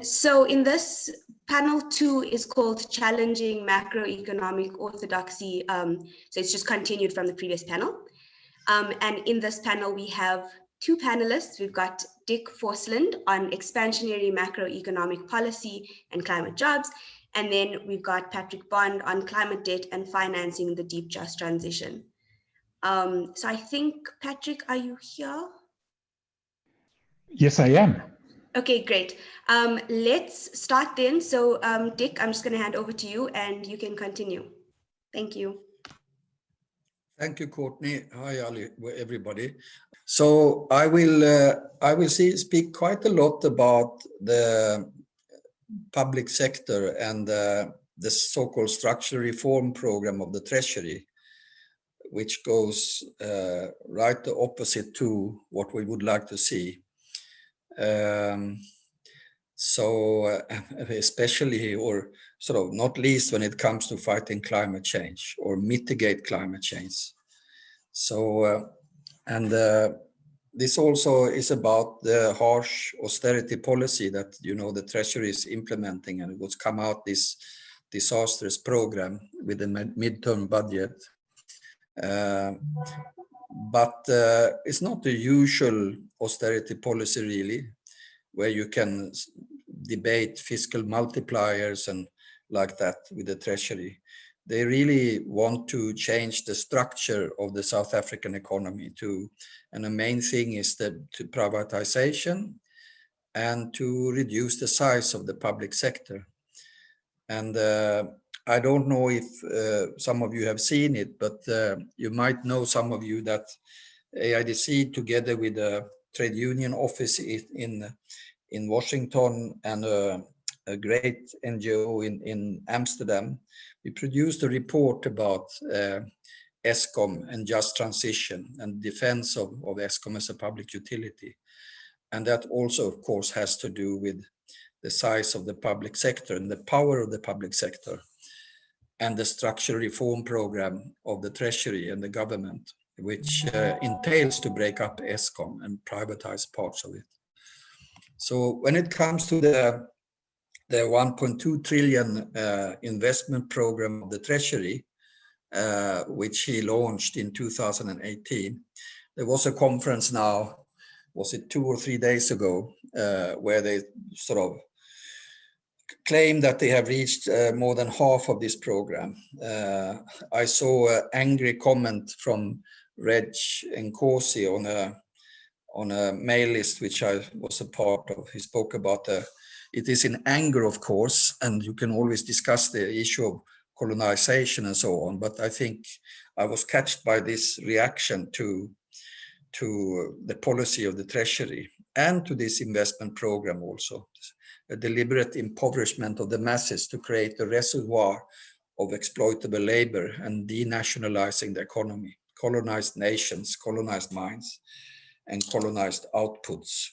So in this, panel 2 is called Challenging Macroeconomic Orthodoxy. So it's just continued from the previous panel. And in this panel, we have two panelists. We've got Dick Forslund on expansionary macroeconomic policy and climate jobs. And then we've got Patrick Bond on climate debt and financing the deep just transition. So I think, Patrick, are you here? Yes, I am. Okay, great. Let's start then. So Dick, I'm just going to hand over to you and you can continue. Thank you. Thank you, Courtney. Hi, everybody. So I will speak quite a lot about the public sector and the so-called structural reform program of the Treasury, which goes right the opposite to what we would like to see. So especially, or sort of not least when it comes to fighting climate change or mitigate climate change. So, this also is about the harsh austerity policy that, you know, the Treasury is implementing, and it was come out this disastrous program with the midterm budget. But it's not the usual austerity policy really, where you can debate fiscal multipliers and like that with the Treasury. They really want to change the structure of the South African economy and the main thing is to privatization and to reduce the size of the public sector. And I don't know if some of you have seen it, but you might know, some of you, that AIDC together with the trade union office in Washington and a great NGO in Amsterdam, we produced a report about Eskom and just transition and defense of Eskom as a public utility. And that also, of course, has to do with the size of the public sector and the power of the public sector and the structural reform program of the Treasury and the government, which entails to break up Eskom and privatize parts of it. So when it comes to the 1.2 trillion investment program of the Treasury, which he launched in 2018, there was a conference now, was it 2 or 3 days ago, where they sort of claim that they have reached more than half of this program. I saw an angry comment from Reg Nkosi on a mail list which I was a part of. He spoke about it is in anger, of course, and you can always discuss the issue of colonization and so on. But I think I was catched by this reaction to the policy of the Treasury and to this investment program also. A deliberate impoverishment of the masses to create a reservoir of exploitable labor and denationalizing the economy, colonized nations, colonized minds, and colonized outputs.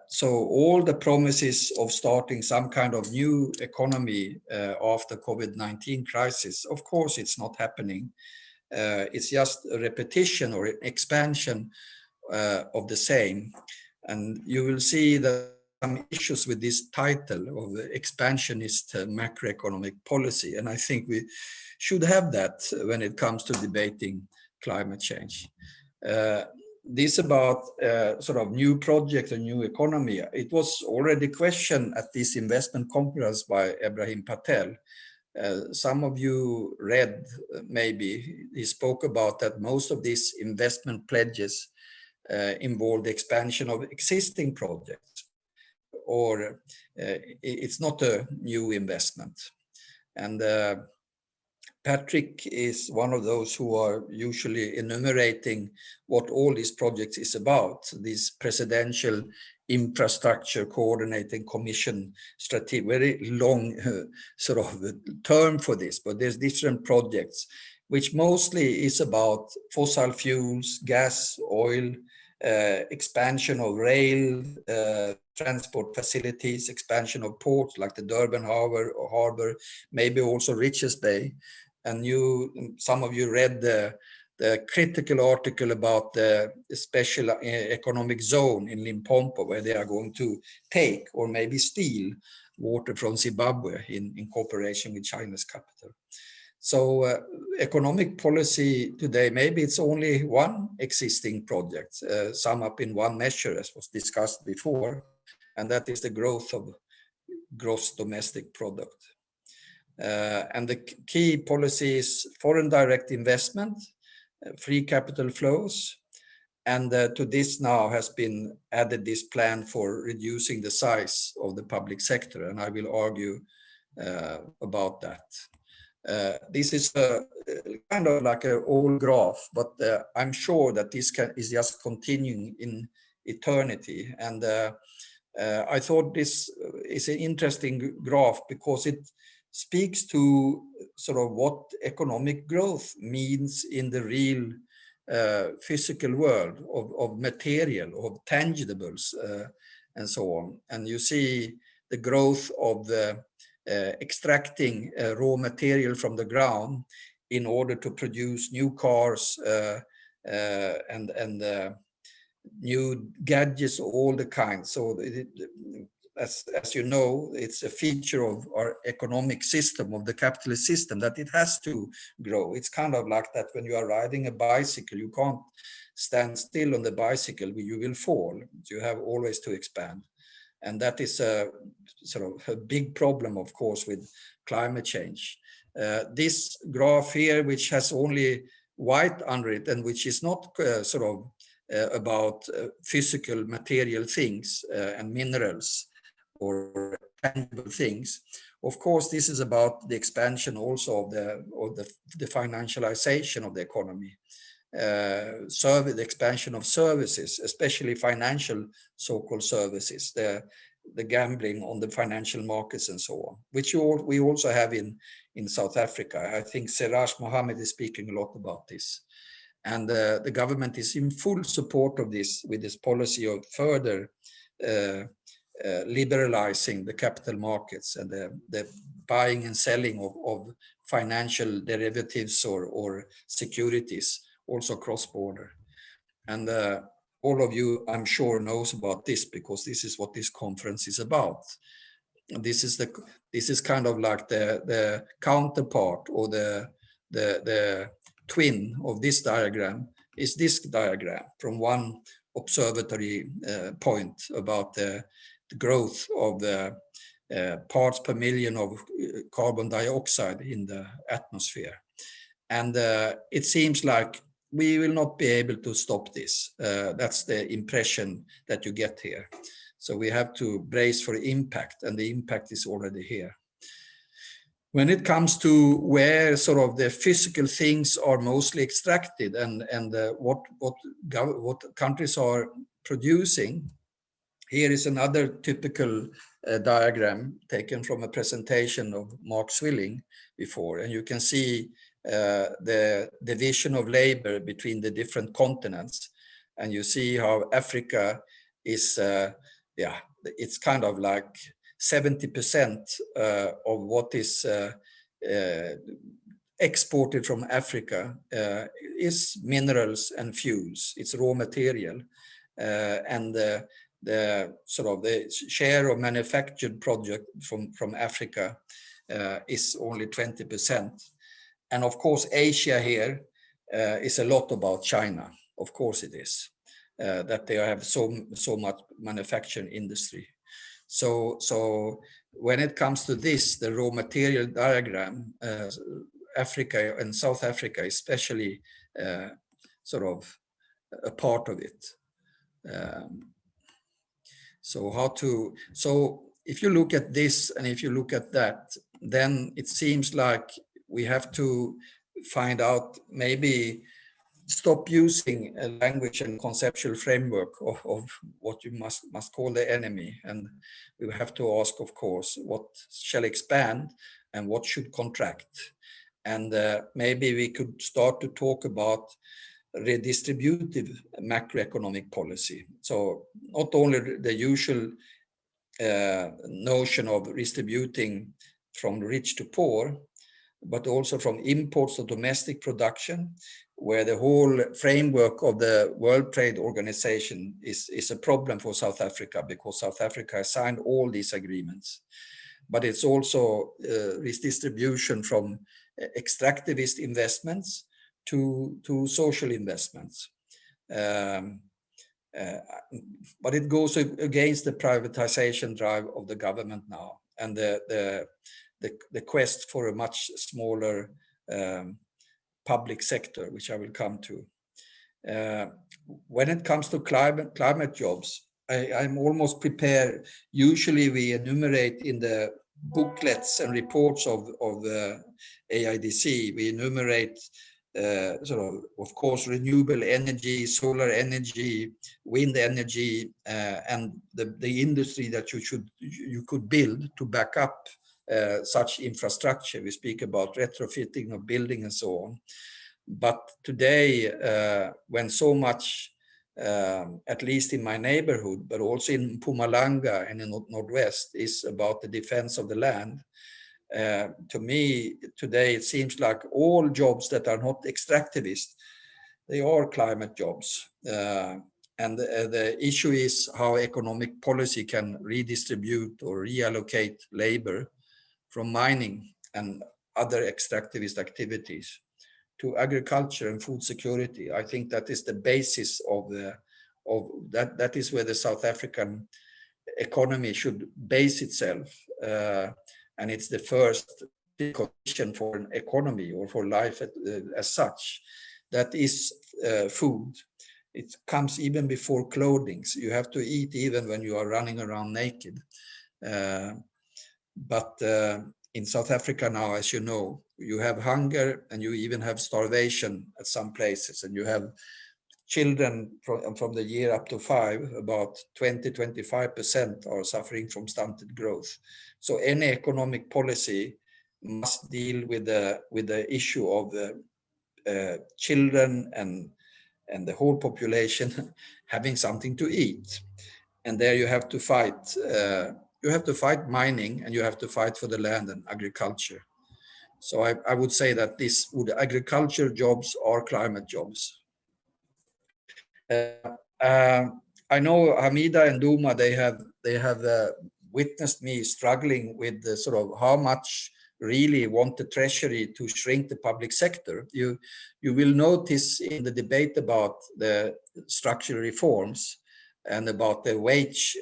So all the promises of starting some kind of new economy after COVID-19 crisis, of course, it's not happening. It's just a repetition or an expansion of the same. And you will see that some issues with this title of the expansionist macroeconomic policy. And I think we should have that when it comes to debating climate change. This about sort of new project and new economy. It was already questioned at this investment conference by Ebrahim Patel. Some of you read, maybe, he spoke about that most of these investment pledges involve the expansion of existing projects, or it's not a new investment. And Patrick is one of those who are usually enumerating what all these projects is about, this presidential infrastructure coordinating commission strategy, very long sort of term for this, but there's different projects, which mostly is about fossil fuels, gas, oil, expansion of rail, transport facilities, expansion of ports like the Durban Harbor, maybe also Richards Bay. And some of you read the the critical article about the special economic zone in Limpopo, where they are going to take or maybe steal water from Zimbabwe in cooperation with China's capital. So economic policy today, maybe it's only one existing project, sum up in one measure, as was discussed before, and that is the growth of gross domestic product. And the key policy is foreign direct investment, free capital flows, and to this now has been added this plan for reducing the size of the public sector, and I will argue about that. This is kind of like an old graph, but I'm sure that this is just continuing in eternity. And I thought this is an interesting graph because it speaks to sort of what economic growth means in the real physical world of material, of tangibles, and so on. And you see the growth of the extracting raw material from the ground in order to produce new cars and new gadgets of all the kinds. So as you know, it's a feature of our economic system, of the capitalist system, that it has to grow. It's kind of like that when you are riding a bicycle, you can't stand still on the bicycle, you will fall. You have always to expand. And that is a sort of a big problem, of course, with climate change. This graph here, which has only white under it and which is not sort of about physical material things and minerals or tangible things. Of course, this is about the expansion also of the financialization of the economy. The expansion of services, especially financial so-called services, the gambling on the financial markets and so on, which we also have in South Africa. I think Siraj Mohammed is speaking a lot about this. And the government is in full support of this, with this policy of further liberalizing the capital markets and the buying and selling of financial derivatives or securities, also cross-border. And all of you, I'm sure, knows about this because this is what this conference is about. And this is kind of like the counterpart or the twin of this diagram is this diagram from one observatory point about the growth of the parts per million of carbon dioxide in the atmosphere. And it seems like we will not be able to stop this. That's the impression that you get here. So we have to brace for impact, and the impact is already here. When it comes to where sort of the physical things are mostly extracted and what countries are producing, here is another typical diagram taken from a presentation of Mark Swilling before, and you can see the division of labor between the different continents, and you see how Africa is, it's kind of like 70% of what is exported from Africa is minerals and fuels. It's raw material, and the sort of the share of manufactured product from Africa is only 20%. And of course, Asia here is a lot about China. Of course it is, that they have so much manufacturing industry. So when it comes to this, the raw material diagram, Africa and South Africa especially sort of a part of it. So if you look at this and if you look at that, then it seems like we have to find out, maybe stop using a language and conceptual framework of what you must call the enemy. And we have to ask, of course, what shall expand and what should contract. And maybe we could start to talk about redistributive macroeconomic policy. So not only the usual notion of redistributing from rich to poor, but also from imports to domestic production, where the whole framework of the World Trade Organization is a problem for South Africa, because South Africa has signed all these agreements. But it's also redistribution from extractivist investments to social investments. But it goes against the privatization drive of the government now, and the quest for a much smaller public sector, which I will come to. When it comes to climate jobs, I'm almost prepared. Usually we enumerate in the booklets and reports of AIDC, we enumerate of course, renewable energy, solar energy, wind energy, and the industry that you could build to back up such infrastructure. We speak about retrofitting of building and so on. But today, when so much, at least in my neighborhood, but also in Mpumalanga and in Northwest, is about the defense of the land, to me today it seems like all jobs that are not extractivist, they are climate jobs. And the issue is how economic policy can redistribute or reallocate labor from mining and other extractivist activities to agriculture and food security. I think that is the basis of that is where the South African economy should base itself. And it's the first condition for an economy or for life as such. That is food. It comes even before clothing. So you have to eat even when you are running around naked. But in South Africa now, as you know, you have hunger and you even have starvation at some places, and you have children from the year up to 5, about 20-25% are suffering from stunted growth. So any economic policy must deal with the issue of children and the whole population having something to eat. And there you have to fight. You have to fight mining, and you have to fight for the land and agriculture. So I would say that agriculture jobs are climate jobs. I know Hamida and Duma, they have witnessed me struggling with the sort of how much really want the treasury to shrink the public sector. You will notice in the debate about the structural reforms and about the wage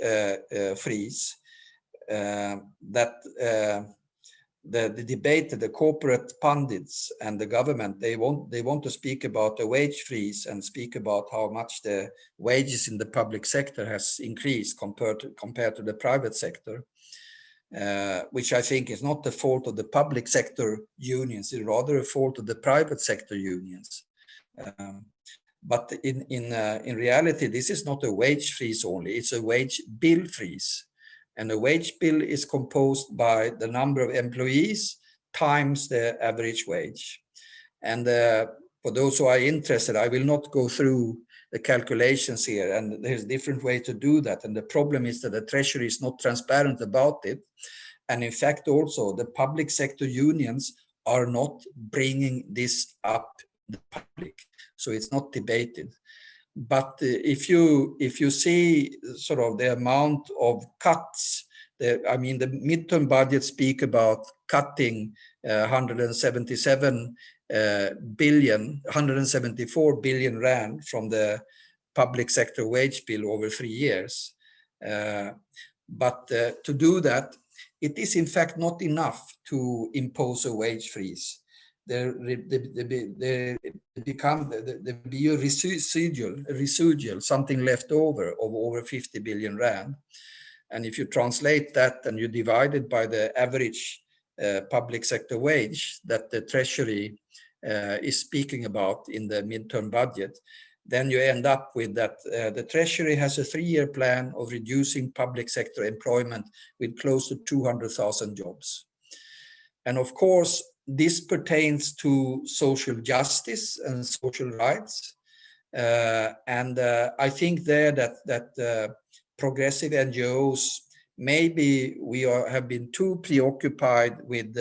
freeze that the debate, the corporate pundits and the government, they want to speak about the wage freeze and speak about how much the wages in the public sector has increased compared to the private sector, which I think is not the fault of the public sector unions, it's rather a fault of the private sector unions. But in reality, this is not a wage freeze only, it's a wage bill freeze. And a wage bill is composed by the number of employees times the average wage. And for those who are interested, I will not go through the calculations here, and there's different ways to do that. And the problem is that the treasury is not transparent about it. And in fact, also the public sector unions are not bringing this up in the public. So it's not debated. But if you see sort of the amount of cuts, the midterm budgets speak about cutting 174 billion rand from the public sector wage bill over 3 years. But to do that, it is in fact not enough to impose a wage freeze. There be a residual, something left over of over 50 billion rand. And if you translate that and you divide it by the average public sector wage that the treasury is speaking about in the midterm budget, then you end up with that the treasury has a 3-year plan of reducing public sector employment with close to 200,000 jobs. And of course, this pertains to social justice and social rights. And I think there that progressive NGOs, maybe we have been too preoccupied with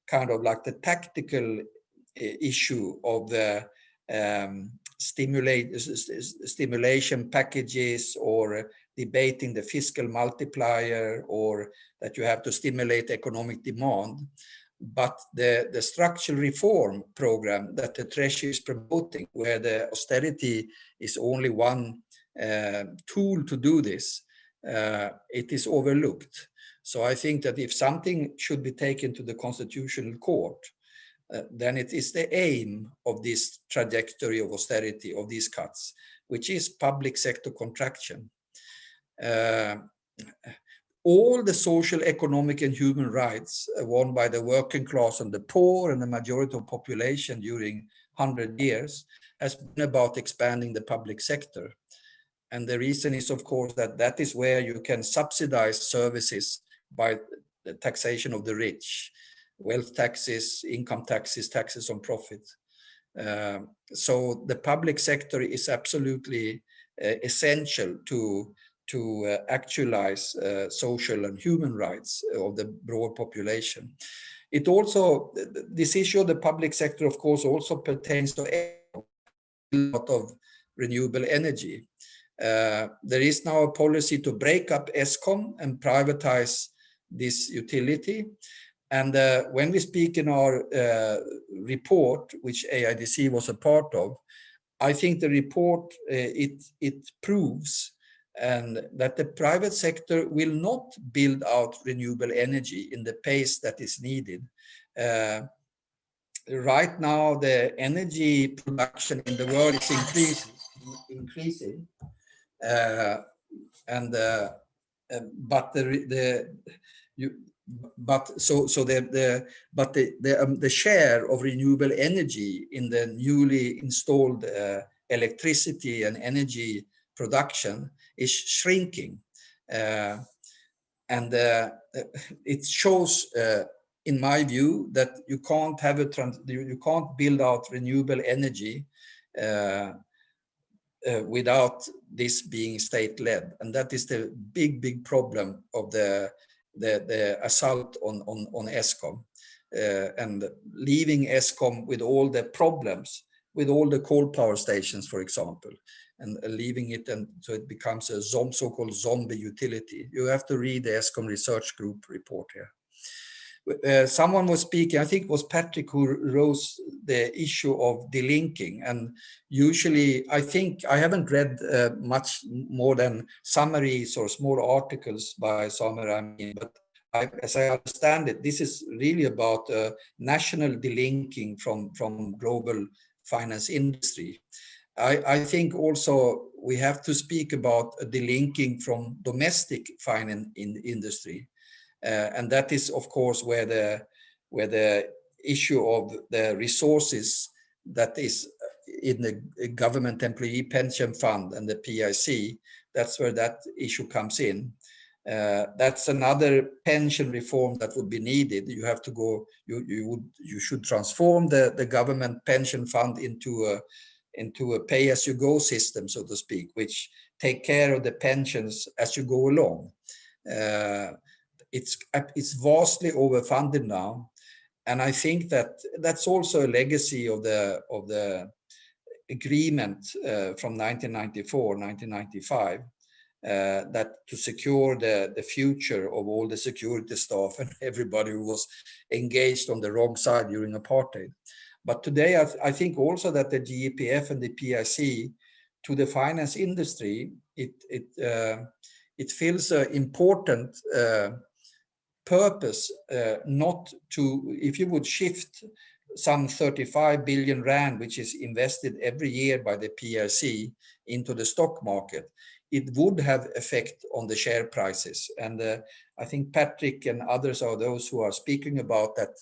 kind of like the tactical issue of the stimulation packages, or debating the fiscal multiplier, or that you have to stimulate economic demand. But the structural reform program that the Treasury is promoting, where the austerity is only one tool to do this, it is overlooked. So I think that if something should be taken to the Constitutional Court, then it is the aim of this trajectory of austerity, of these cuts, which is public sector contraction. All the social, economic, and human rights won by the working class and the poor and the majority of population during 100 years has been about expanding the public sector. And the reason is, of course, that that is where you can subsidize services by the taxation of the rich, wealth taxes, income taxes, taxes on profit. So the public sector is absolutely essential to actualize social and human rights of the broad population. It also, this issue of the public sector, of course, also pertains to a lot of renewable energy. There is now a policy to break up ESCOM and privatize this utility. And when we speak in our report, which AIDC was a part of, I think the report, it proves that the private sector will not build out renewable energy in the pace that is needed. Right now, the energy production in the world is increasing. But the share of renewable energy in the newly installed electricity and energy production is shrinking, and it shows, in my view, that you can't have you can't build out renewable energy without this being state-led, and that is the big problem of the assault on ESCOM, and leaving ESCOM with all the problems, with all the coal power stations, for example, and leaving it, and so it becomes a so-called zombie utility. You have to read the ESCOM Research Group report here. Someone was speaking, I think it was Patrick, who rose the issue of delinking. And usually, I think I haven't read much more than summaries or small articles by Samer Amin, but as I understand it, this is really about national delinking from global finance industry. I think also we have to speak about delinking from domestic finance industry. And that is, of course, where the issue of the resources that is in the government employee pension fund and the PIC, that's where that issue comes in. That's another pension reform that would be needed. You have to go, you should transform the government pension fund into a pay-as-you-go system, so to speak, which take care of the pensions as you go along. It's vastly overfunded now, and I think that that's also a legacy of the agreement from 1994, 1995, that to secure the future of all the security staff and everybody who was engaged on the wrong side during apartheid. But today, I think also that the GEPF and the PIC to the finance industry, it feels an important purpose, not to, if you would shift some 35 billion rand, which is invested every year by the PRC into the stock market, it would have effect on the share prices. And I think Patrick and others are those who are speaking about that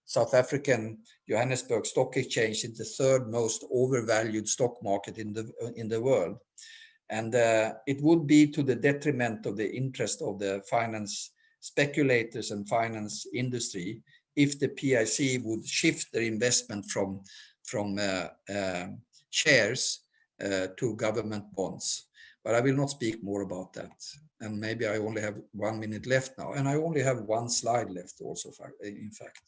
South African Johannesburg Stock Exchange is the third most overvalued stock market in the world. And it would be to the detriment of the interest of the finance speculators and finance industry if the PIC would shift their investment from shares to government bonds. But I will not speak more about that. And maybe I only have 1 minute left now, and I only have one slide left also, in fact.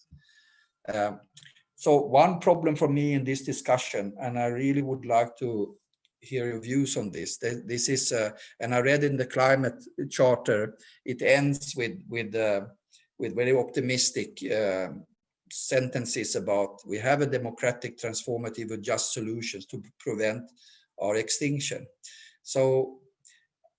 So one problem for me in this discussion, and I really would like to hear your views on this. This is, and I read in the Climate Charter, it ends with very optimistic sentences about we have a democratic, transformative, and just solutions to prevent our extinction. So,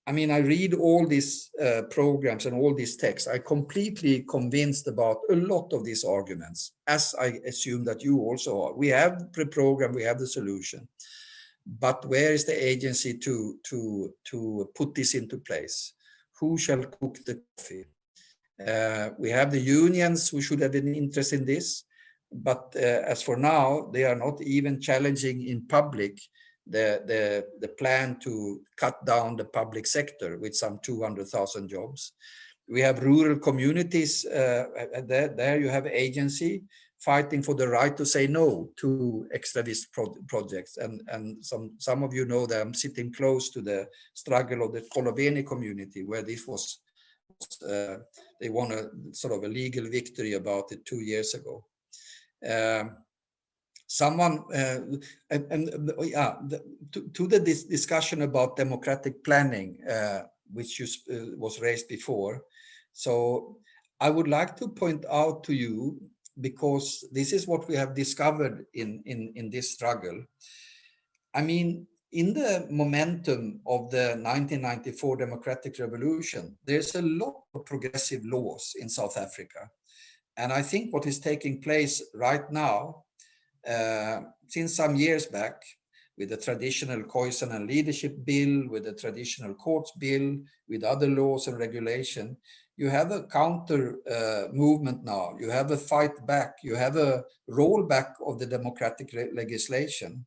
I mean, I read all these programs and all these texts. I'm completely convinced about a lot of these arguments, as I assume that you also are. We have the program, we have the solution, but where is the agency to put this into place? Who shall cook the coffee? We have the unions who should have an interest in this, but as for now, they are not even challenging in public the plan to cut down the public sector with some 200,000 jobs. We have rural communities, there you have agency fighting for the right to say no to extravist projects. And some of you know that I'm sitting close to the struggle of the Koloveni community, where this was, they won a sort of a legal victory about it 2 years ago. To the discussion about democratic planning, which was raised before. So I would like to point out to you, because this is what we have discovered in this struggle. I mean, in the momentum of the 1994 democratic revolution, there's a lot of progressive laws in South Africa. And I think what is taking place right now, since some years back, with the traditional Khoisan and leadership bill, with the traditional courts bill, with other laws and regulation, you have a counter movement now. You have a fight back. You have a rollback of the democratic legislation.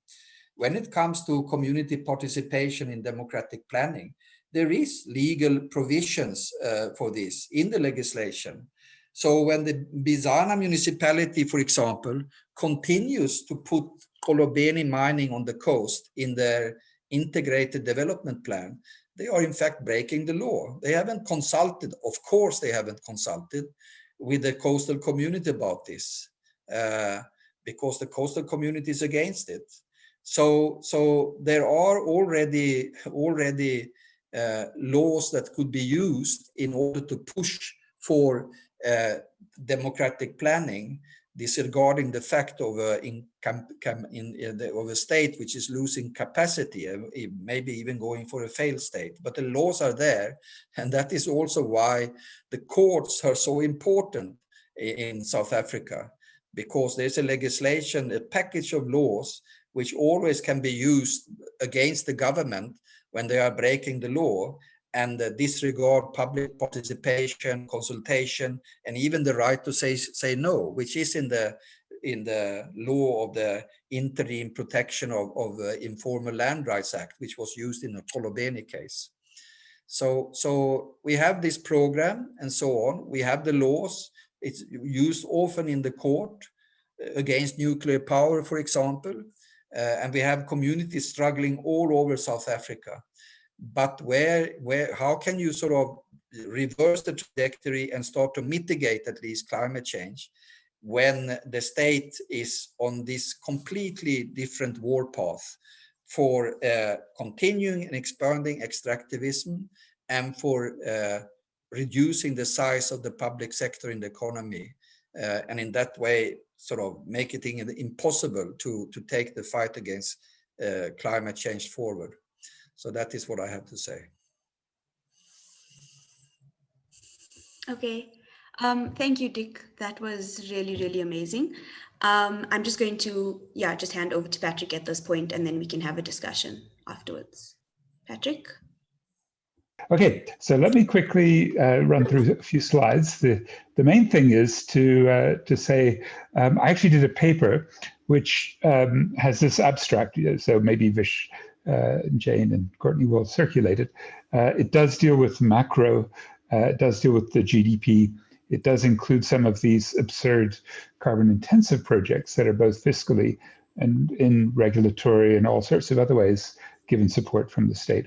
When it comes to community participation in democratic planning, there is legal provisions for this in the legislation. So when the Bizana municipality, for example, continues to put Kolobeni mining on the coast in their integrated development plan, they are in fact breaking the law. They haven't consulted, of course they haven't consulted with the coastal community about this, because the coastal community is against it. So there are already laws that could be used in order to push for democratic planning, disregarding the fact of a state which is losing capacity, maybe even going for a failed state. But the laws are there, and that is also why the courts are so important in South Africa, because there's a legislation, a package of laws which always can be used against the government when they are breaking the law, and disregard public participation, consultation, and even the right to say no, which is in the law of the interim protection of informal land rights act, which was used in the Kolobeni case. So we have this program and so on. We have the laws. It's used often in the court against nuclear power, for example, and we have communities struggling all over South Africa. But how can you sort of reverse the trajectory and start to mitigate at least climate change when the state is on this completely different war path for continuing and expanding extractivism and for reducing the size of the public sector in the economy, and in that way sort of make it impossible to take the fight against climate change forward. So that is what I have to say. Okay. Thank you, Dick. That was really, really amazing. I'm just going to, just hand over to Patrick at this point, and then we can have a discussion afterwards. Patrick? Okay, so let me quickly run through a few slides. The main thing is to say, I actually did a paper which has this abstract, so maybe Vish, Jane and Courtney will circulate it. It does deal with macro, it does deal with the GDP. It does include some of these absurd carbon intensive projects that are both fiscally and in regulatory and all sorts of other ways given support from the state.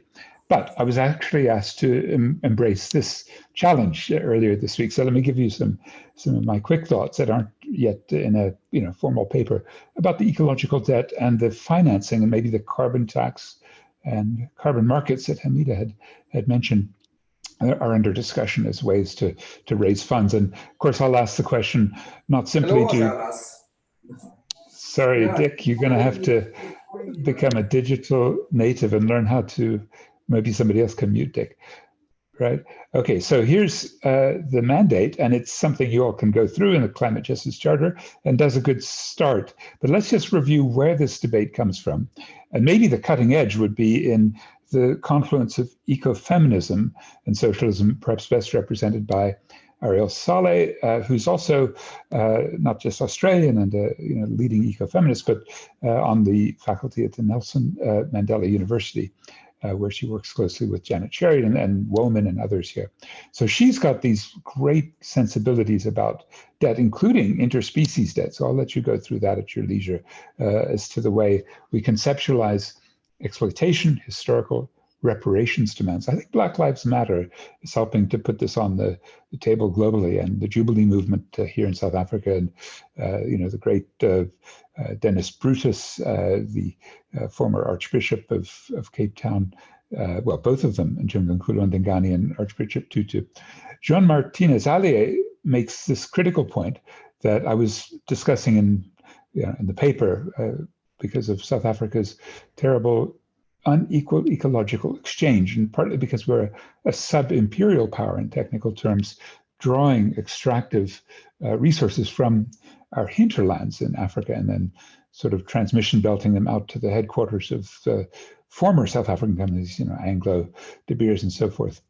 But I was actually asked to embrace this challenge earlier this week. So let me give you some of my quick thoughts that aren't yet in a formal paper about the ecological debt and the financing and maybe the carbon tax and carbon markets that Hamida had mentioned are under discussion as ways to raise funds. And of course, I'll ask the question, not simply sorry, Dick, you're going to have to become a digital native and learn how to, maybe somebody else can mute Dick, right? Okay, so here's the mandate, and it's something you all can go through in the Climate Justice Charter and does a good start. But let's just review where this debate comes from. And maybe the cutting edge would be in the confluence of ecofeminism and socialism, perhaps best represented by Ariel Saleh, who's also not just Australian and a leading ecofeminist, but on the faculty at the Nelson Mandela University, where she works closely with Janet Sheridan and Woman and others here. So she's got these great sensibilities about debt, including interspecies debt. So I'll let you go through that at your leisure as to the way we conceptualize exploitation, historical reparations demands. I think Black Lives Matter is helping to put this on the table globally, and the Jubilee movement here in South Africa, and the great Dennis Brutus, the former Archbishop of Cape Town, well, both of them, Njongonkulu Ndingani and Archbishop Tutu. Jean Martinez Allier makes this critical point that I was discussing in the paper because of South Africa's terrible unequal ecological exchange, and partly because we're a sub-imperial power in technical terms, drawing extractive resources from our hinterlands in Africa and then sort of transmission belting them out to the headquarters of the former South African companies, Anglo, De Beers and so forth.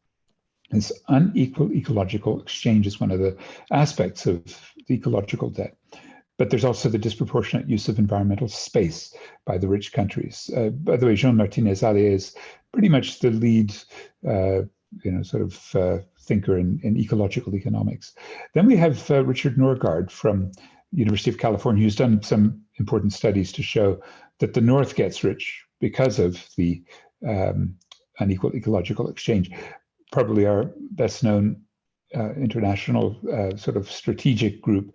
This unequal ecological exchange is one of the aspects of the ecological debt. But there's also the disproportionate use of environmental space by the rich countries. By the way, Jean Martinez Allier is pretty much the lead, thinker in ecological economics. Then we have Richard Norgaard from University of California, who's done some important studies to show that the North gets rich because of the unequal ecological exchange. Probably our best known international sort of strategic group,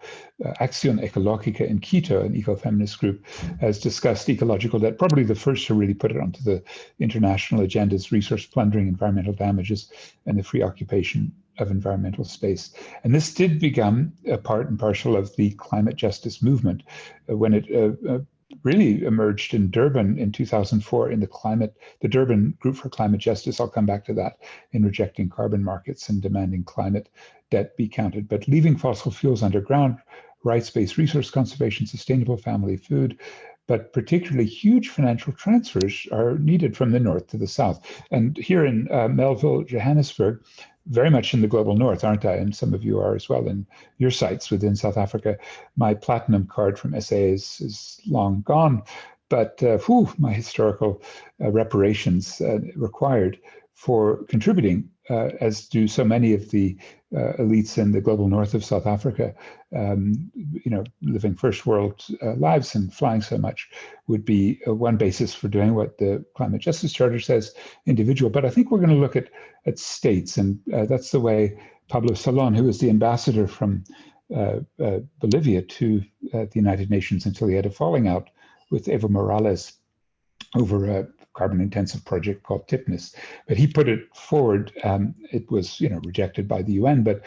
Acción Ecológica in Quito, an ecofeminist group, has discussed ecological debt, probably the first to really put it onto the international agendas, resource plundering, environmental damages, and the free occupation of environmental space. And this did become a part and parcel of the climate justice movement when it really emerged in Durban in 2004 in the Durban Group for Climate Justice. I'll come back to that, in rejecting carbon markets and demanding climate debt be counted. But leaving fossil fuels underground, rights-based resource conservation, sustainable family food, but particularly huge financial transfers are needed from the north to the south. And here in Melville, Johannesburg, very much in the global north, aren't I? And some of you are as well in your sites within South Africa. My platinum card from SA is long gone, but my historical reparations required for contributing, as do so many of the elites in the global north of South Africa, living first world lives and flying so much, would be one basis for doing what the Climate Justice Charter says, individual. But I think we're going to look at states, and that's the way Pablo Salon, who was the ambassador from Bolivia to the United Nations until he had a falling out with Evo Morales over a carbon-intensive project called TIPNIS, but he put it forward. It was, rejected by the UN, but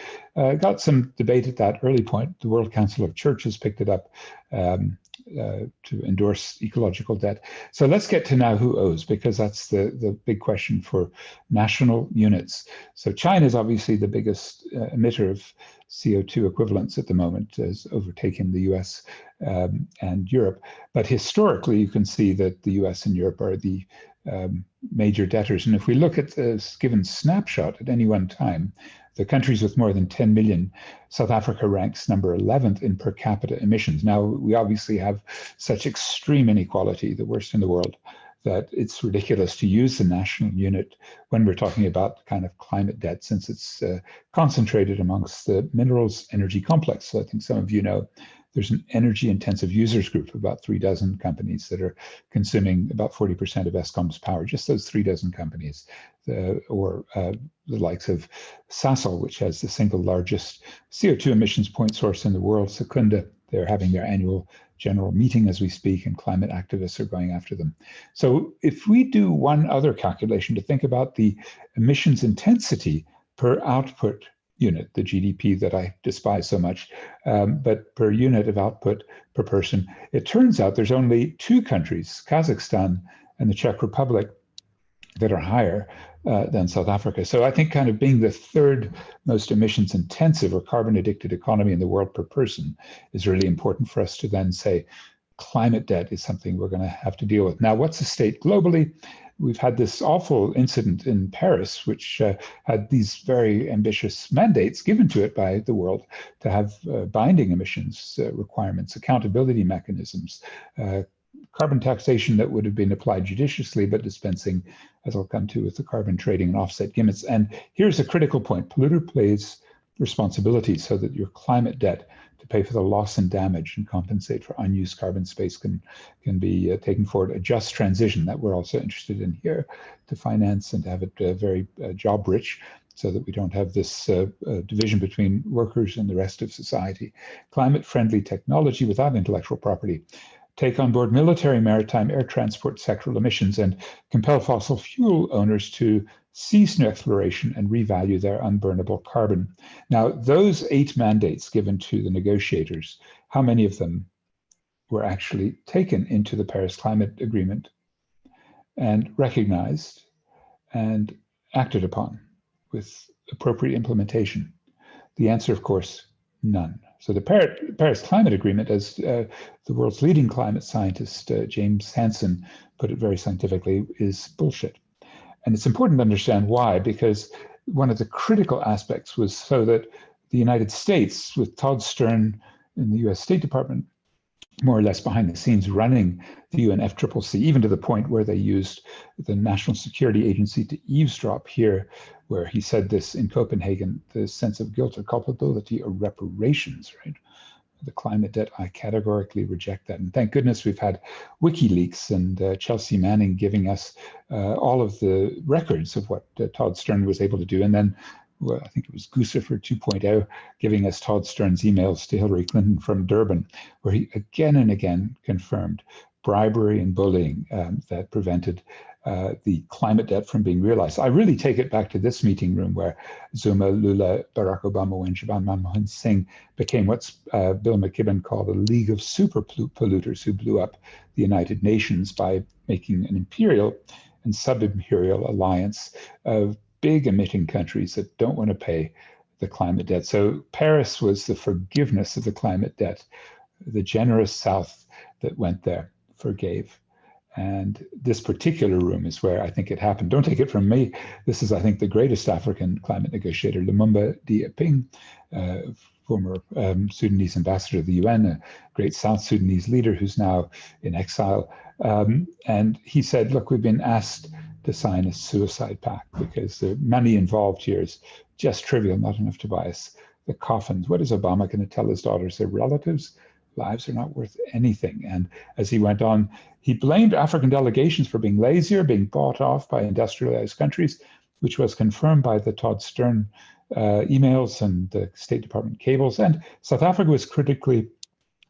got some debate at that early point. The World Council of Churches picked it up to endorse ecological debt. So let's get to now who owes, because that's the big question for national units. So China is obviously the biggest emitter of CO2 equivalents at the moment, has overtaken the US and Europe. But historically, you can see that the US and Europe are the major debtors. And if we look at this given snapshot at any one time, the countries with more than 10 million, South Africa ranks number 11th in per capita emissions. Now, we obviously have such extreme inequality, the worst in the world, that it's ridiculous to use the national unit when we're talking about kind of climate debt, since it's concentrated amongst the minerals energy complex. So I think some of you know there's an energy intensive users group of about 36 companies that are consuming about 40% of Eskom's power, just those 36 companies, or the likes of Sasol, which has the single largest CO2 emissions point source in the world, Secunda, They're having their annual general meeting as we speak, and climate activists are going after them. So if we do one other calculation to think about the emissions intensity per output unit, the GDP that I despise so much, but per unit of output per person, it turns out there's only two countries, Kazakhstan and the Czech Republic, that are higher than South Africa. So I think kind of being the third most emissions intensive or carbon addicted economy in the world per person is really important for us to then say climate debt is something we're going to have to deal with. Now, what's the state globally? We've had this awful incident in Paris, which had these very ambitious mandates given to it by the world to have binding emissions requirements, accountability mechanisms, carbon taxation that would have been applied judiciously, but dispensing, as I'll come to, with the carbon trading and offset gimmicks. And here's a critical point. Polluter pays responsibility so that your climate debt to pay for the loss and damage and compensate for unused carbon space can be taken forward. A just transition that we're also interested in here to finance and to have it very job rich, so that we don't have this division between workers and the rest of society. Climate friendly technology without intellectual property. Take on board military, maritime, air transport sectoral emissions and compel fossil fuel owners to cease new exploration and revalue their unburnable carbon. Now, those 8 mandates given to the negotiators, how many of them were actually taken into the Paris Climate Agreement and recognized and acted upon with appropriate implementation? The answer, of course, none. So the Paris Climate Agreement, as the world's leading climate scientist, James Hansen, put it very scientifically, is bullshit. And it's important to understand why, because one of the critical aspects was so that the United States, with Todd Stern in the US State Department, more or less behind the scenes running the UNFCCC, even to the point where they used the National Security Agency to eavesdrop here, where he said this in Copenhagen, the sense of guilt or culpability or reparations, right? The climate debt, I categorically reject that. And thank goodness we've had WikiLeaks and Chelsea Manning giving us all of the records of what Todd Stern was able to do. And then well, I think it was Guccifer 2.0 giving us Todd Stern's emails to Hillary Clinton from Durban, where he again and again confirmed bribery and bullying that prevented the climate debt from being realized. I really take it back to this meeting room where Zuma, Lula, Barack Obama, and Jaban Manmohan Singh became what's Bill McKibben called a league of super polluters who blew up the United Nations by making an imperial and sub-imperial alliance of big emitting countries that don't want to pay the climate debt. So Paris was the forgiveness of the climate debt. The generous South that went there forgave. And this particular room is where I think it happened. Don't take it from me. This is, I think, the greatest African climate negotiator, Lumumba Diaping, former Sudanese ambassador to the UN, a great South Sudanese leader who's now in exile. And he said, look, we've been asked to sign a suicide pact because the money involved here is just trivial, not enough to buy us the coffins. What is Obama going to tell his daughters, their relatives? Lives are not worth anything. And as he went on, he blamed African delegations for being lazier, being bought off by industrialized countries, which was confirmed by the Todd Stern emails and the State Department cables. And South Africa was critically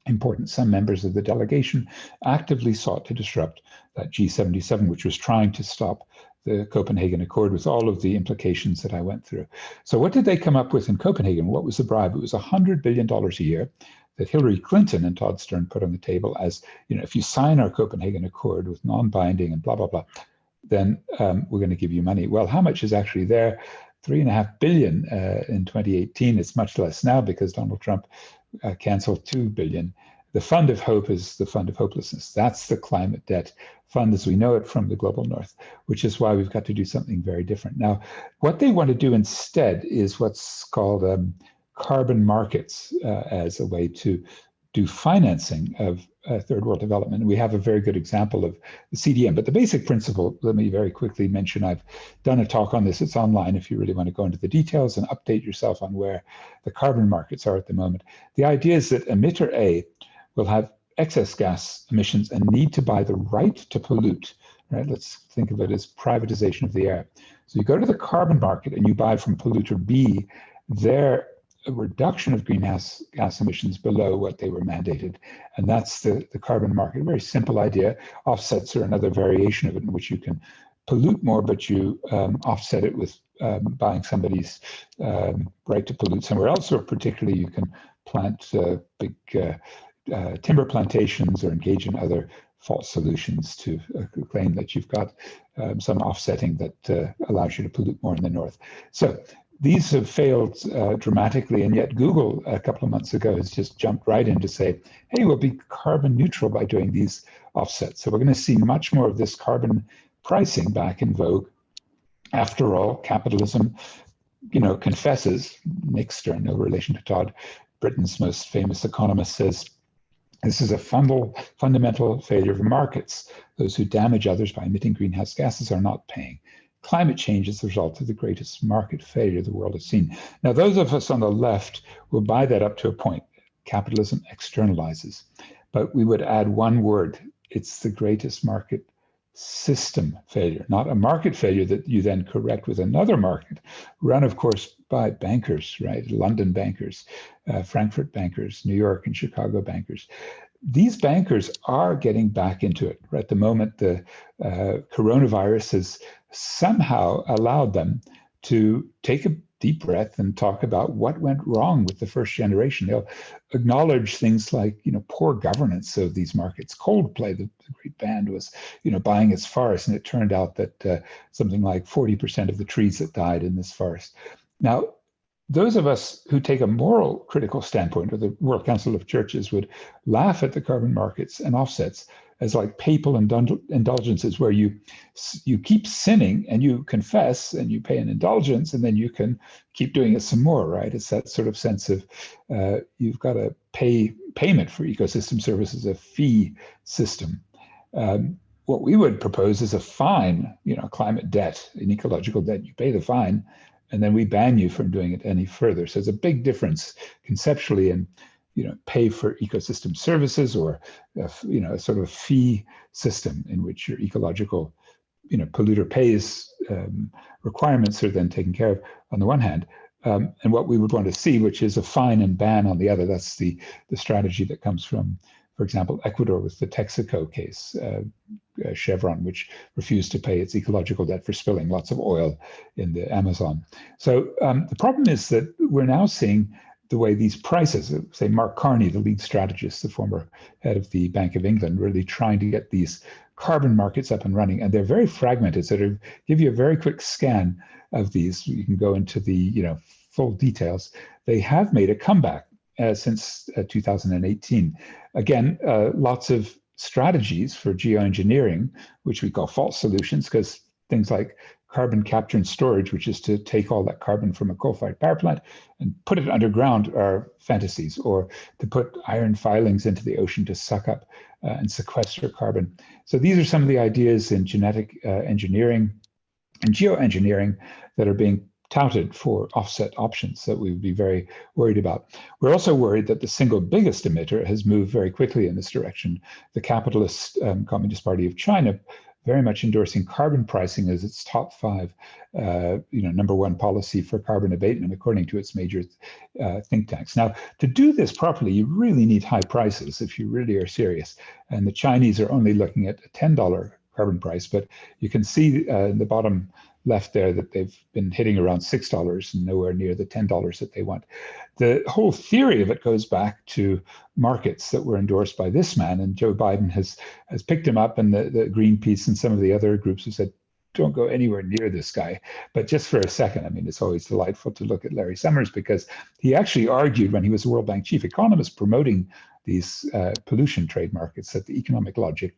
important. Some members of the delegation actively sought to disrupt that G77, which was trying to stop the Copenhagen Accord with all of the implications that I went through. So what did they come up with in Copenhagen? What was the bribe? It was $100 billion a year that Hillary Clinton and Todd Stern put on the table as, you know, if you sign our Copenhagen Accord with non-binding and blah, blah, blah, then we're going to give you money. Well, how much is actually there? $3.5 billion in 2018. It's much less now because Donald Trump canceled $2 billion. The fund of hope is the fund of hopelessness. That's the climate debt fund as we know it from the global north, which is why we've got to do something very different. Now, what they want to do instead is what's called carbon markets as a way to do financing of third world development. And we have a very good example of the CDM. But the basic principle, let me very quickly mention, I've done a talk on this. It's online if you really want to go into the details and update yourself on where the carbon markets are at the moment. The idea is that emitter A will have excess gas emissions and need to buy the right to pollute. Right? Let's think of it as privatization of the air. So you go to the carbon market and you buy from polluter B their a reduction of greenhouse gas emissions below what they were mandated. And that's the carbon market. Very simple idea. Offsets are another variation of it in which you can pollute more, but you offset it with buying somebody's right to pollute somewhere else, or particularly you can plant big timber plantations or engage in other false solutions to claim that you've got some offsetting that allows you to pollute more in the north. So these have failed dramatically, and yet Google a couple of months ago has just jumped right in to say, hey, we'll be carbon neutral by doing these offsets. So we're going to see much more of this carbon pricing back in vogue. After all, capitalism, confesses, Nick Stern, no relation to Todd, Britain's most famous economist, says, this is a fundamental failure of markets. Those who damage others by emitting greenhouse gases are not paying. Climate change is the result of the greatest market failure the world has seen. Now, those of us on the left will buy that up to a point. Capitalism externalizes. But we would add one word. It's the greatest market system failure, not a market failure that you then correct with another market, run, of course, by bankers, right? London bankers, Frankfurt bankers, New York and Chicago bankers. These bankers are getting back into it. At the moment, the coronavirus has somehow allowed them to take a deep breath and talk about what went wrong with the first generation. They'll acknowledge things like, poor governance of these markets. Coldplay, the great band, was, buying its forest, and it turned out that something like 40% of the trees that died in this forest. Now, those of us who take a moral critical standpoint, or the World Council of Churches, would laugh at the carbon markets and offsets as like papal indulgences, where you keep sinning and you confess and you pay an indulgence, and then you can keep doing it some more, right? It's that sort of sense of you've got to payment for ecosystem services, a fee system. What we would propose is a fine, climate debt, an ecological debt. You pay the fine, and then we ban you from doing it any further. So there's a big difference conceptually in, pay for ecosystem services, or, a sort of fee system in which your ecological, polluter pays requirements are then taken care of on the one hand. And what we would want to see, which is a fine and ban on the other. That's the strategy that comes from, for example, Ecuador with the Texaco case, Chevron, which refused to pay its ecological debt for spilling lots of oil in the Amazon. So the problem is that we're now seeing the way these prices, say Mark Carney, the lead strategist, the former head of the Bank of England, really trying to get these carbon markets up and running. And they're very fragmented. So to give you a very quick scan of these, you can go into the full details. They have made a comeback since 2018. Again, lots of strategies for geoengineering, which we call false solutions, because things like carbon capture and storage, which is to take all that carbon from a coal-fired power plant and put it underground, are fantasies, or to put iron filings into the ocean to suck up and sequester carbon. So these are some of the ideas in genetic engineering and geoengineering that are being touted for offset options that we would be very worried about. We're also worried that the single biggest emitter has moved very quickly in this direction. The capitalist Communist Party of China very much endorsing carbon pricing as its top 5, number 1 policy for carbon abatement, according to its major think tanks. Now, to do this properly, you really need high prices if you really are serious. And the Chinese are only looking at a $10 carbon price, but you can see in the bottom left there that they've been hitting around $6 and nowhere near the $10 that they want. The whole theory of it goes back to markets that were endorsed by this man, and Joe Biden has picked him up, and the Greenpeace and some of the other groups have said, don't go anywhere near this guy. But just for a second, I mean, it's always delightful to look at Larry Summers, because he actually argued when he was the World Bank chief economist promoting these pollution trade markets that the economic logic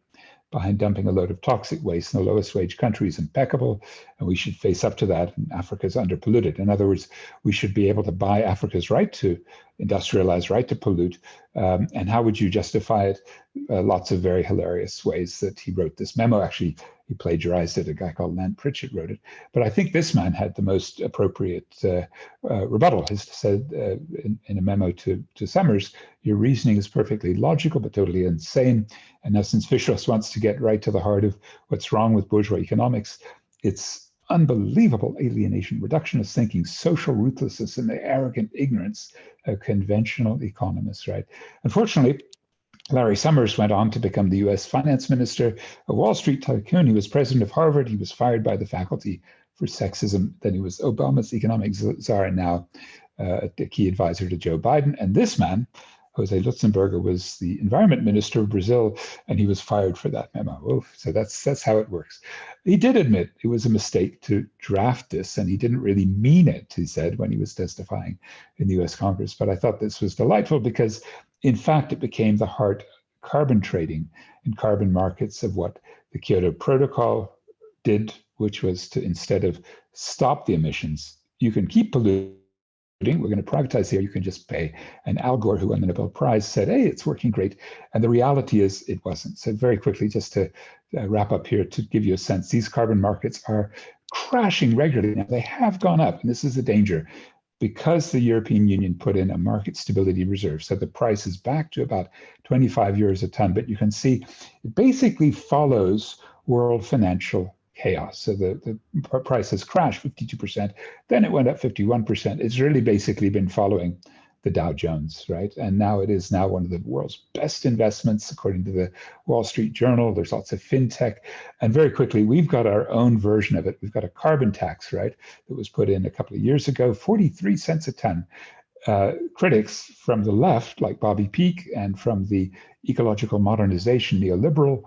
behind dumping a load of toxic waste in the lowest wage country is impeccable, and we should face up to that, and Africa's underpolluted. In other words, we should be able to buy Africa's right to industrialize, right to pollute, and how would you justify it? Lots of very hilarious ways that he wrote this memo. Actually, he plagiarized it. A guy called Lant Pritchett wrote it. But I think this man had the most appropriate rebuttal. He said in a memo to Summers, your reasoning is perfectly logical, but totally insane. And now, since Fishos wants to get right to the heart of what's wrong with bourgeois economics, it's unbelievable alienation, reductionist thinking, social ruthlessness, and the arrogant ignorance of conventional economists, right? Unfortunately, Larry Summers went on to become the US finance minister, a Wall Street tycoon. He was president of Harvard. He was fired by the faculty for sexism. Then he was Obama's economic czar, and now a key advisor to Joe Biden. And this man, Jose Lutzenberger, was the environment minister of Brazil, and he was fired for that memo. Oof. So that's how it works. He did admit it was a mistake to draft this, and he didn't really mean it, he said, when he was testifying in the US Congress. But I thought this was delightful because, in fact, it became the heart of carbon trading and carbon markets of what the Kyoto Protocol did, which was to, instead of stop the emissions, you can keep polluting. We're going to privatize here. You can just pay. And Al Gore, who won the Nobel Prize, said, hey, it's working great. And the reality is it wasn't. So very quickly, just to wrap up here, to give you a sense, these carbon markets are crashing regularly. Now, they have gone up, and this is a danger, because the European Union put in a market stability reserve. So the price is back to about 25 euros a ton. But you can see it basically follows world financial chaos. So the price has crashed 52%, then it went up 51%. It's really basically been following the Dow Jones, right? And now it is now one of the world's best investments, according to the Wall Street Journal. There's lots of fintech. And very quickly, we've got our own version of it. We've got a carbon tax, right, that was put in a couple of years ago, 43 cents a ton. Critics from the left, like Bobby Peake, and from the ecological modernization neoliberal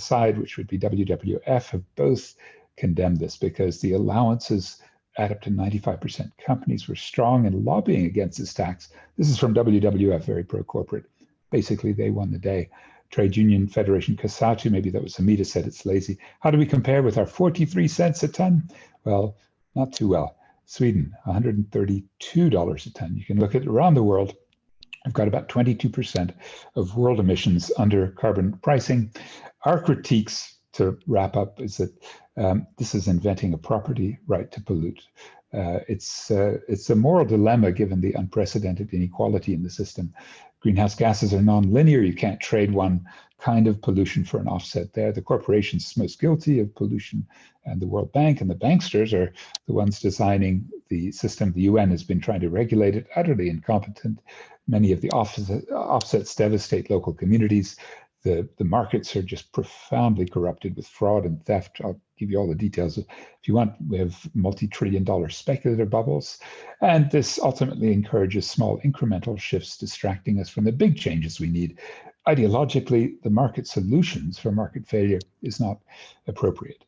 side, which would be WWF, have both condemned this because the allowances add up to 95%. Companies were strong in lobbying against this tax. This is from WWF, very pro-corporate. Basically, they won the day. Trade Union Federation COSATU, maybe that was Hamida, said it's lazy. How do we compare with our 43 cents a ton? Well, not too well. Sweden, $132 a ton. You can look at around the world. I've got about 22% of world emissions under carbon pricing. Our critiques, to wrap up, is that this is inventing a property right to pollute. It's a moral dilemma given the unprecedented inequality in the system. Greenhouse gases are non-linear. You can't trade one kind of pollution for an offset there. The corporations most guilty of pollution, and the World Bank and the banksters are the ones designing the system. The UN has been trying to regulate it, utterly incompetent. Many of the offsets devastate local communities. The markets are just profoundly corrupted with fraud and theft. I'll give you all the details if you want. We have multi-trillion-dollar speculative bubbles, and this ultimately encourages small incremental shifts, distracting us from the big changes we need. Ideologically, the market solutions for market failure is not appropriate.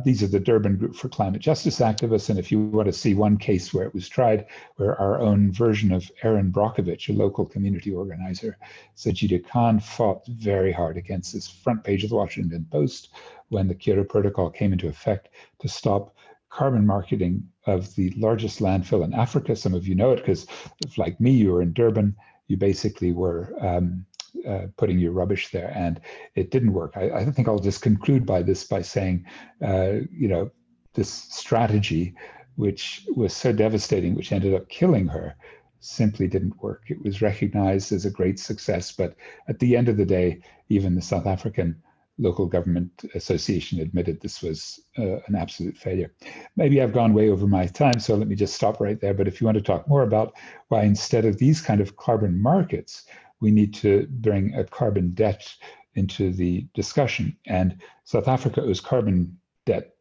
These are the Durban Group for Climate Justice activists, and if you want to see one case where it was tried, where our own version of Aaron Brockovich, a local community organizer, Sajida Khan, fought very hard against this front page of the Washington Post when the Kyoto Protocol came into effect to stop carbon marketing of the largest landfill in Africa. Some of you know it because, if, like me, you were in Durban, you basically were putting your rubbish there, and it didn't work. I think I'll just conclude by saying, this strategy, which was so devastating, which ended up killing her, simply didn't work. It was recognized as a great success, but at the end of the day, even the South African Local Government Association admitted this was an absolute failure. Maybe I've gone way over my time, so let me just stop right there. But if you want to talk more about why instead of these kind of carbon markets, we need to bring a carbon debt into the discussion. And South Africa owes carbon debt,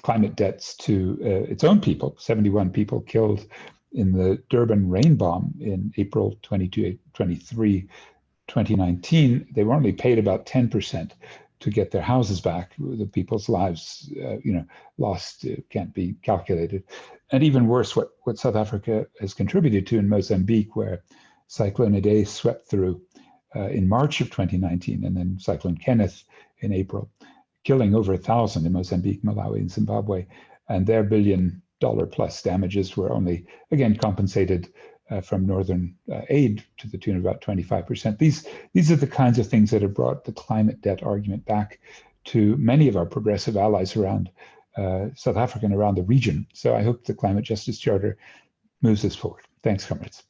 climate debts to its own people. 71 people killed in the Durban rain bomb in April 23, 2019. They were only paid about 10% to get their houses back. The people's lives, lost, can't be calculated. And even worse, what South Africa has contributed to in Mozambique, where Cyclone Idai swept through in March of 2019, and then Cyclone Kenneth in April, killing over 1,000 in Mozambique, Malawi, and Zimbabwe. And their $1 billion plus damages were only, again, compensated from Northern aid to the tune of about 25%. These are the kinds of things that have brought the climate debt argument back to many of our progressive allies around South Africa and around the region. So I hope the Climate Justice Charter moves us forward. Thanks, comrades.